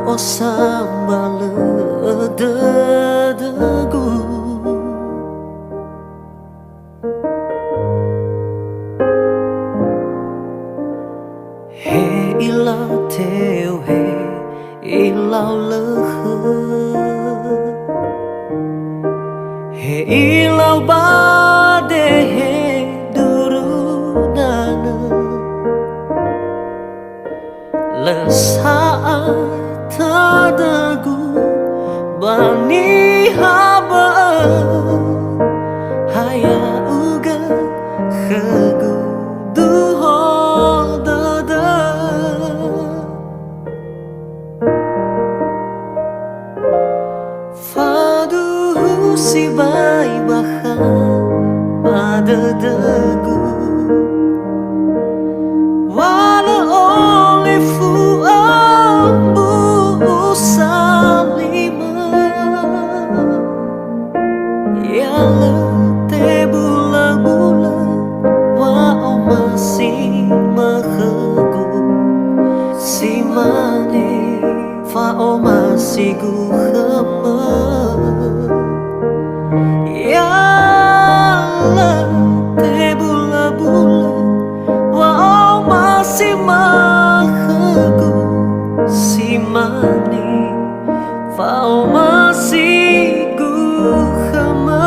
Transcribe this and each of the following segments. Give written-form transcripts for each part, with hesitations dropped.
o sambal dedagu he ilau teu he ilau lehe he ilau bade he durudana lesaat tadagu bani haba haya uga khegu duho dada fadu si bai baha badadagu wala oleh fuambu salima ya te bula-bula wa o masih mahegu si mane fa o masih gu khama ya te bula-bula wa o masih mahegu si mane fa o masih gu khama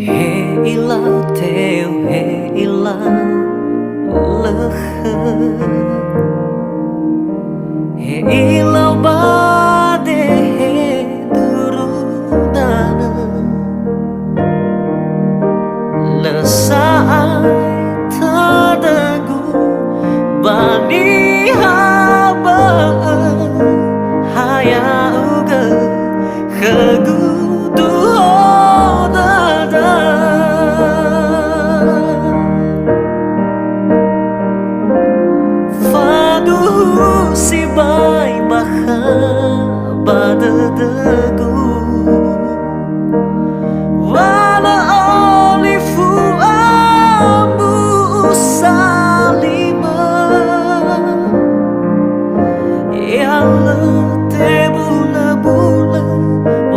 he ilau teu he ilau lehe he ilau bade he durudana lesaat tadagu bani haba haya uga khegu duho dada fadu si bai baha badadagu wala oleh fuambu salima ya te bula-bula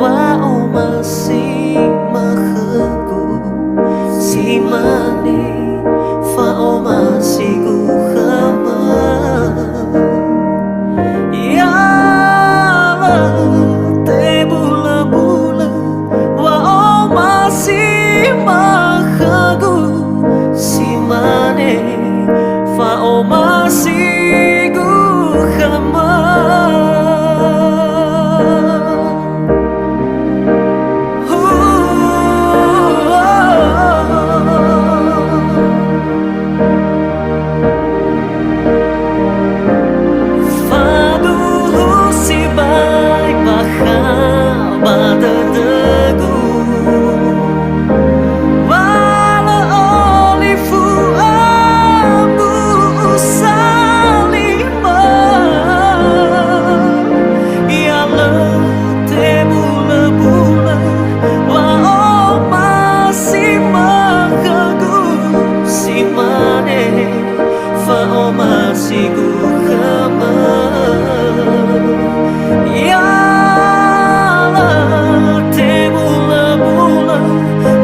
wa o masih mahegu si mane fa o masih gu khama ya te bula-bula wa o masih mahegu si mane fa o masih gu khama fadu si bai baha badadagu wala oleh fuambu salima ya te bula-bula wa o masih mahegu si mane fa o masih gu khama ya te bula-bula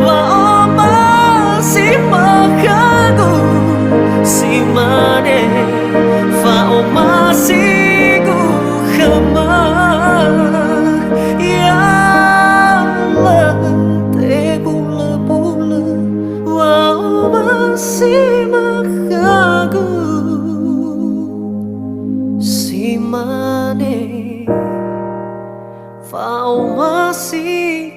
wa o masih mahegu si mane fa o masih gu khama ya te bula-bula wa o masih mahegu si mane fa o masih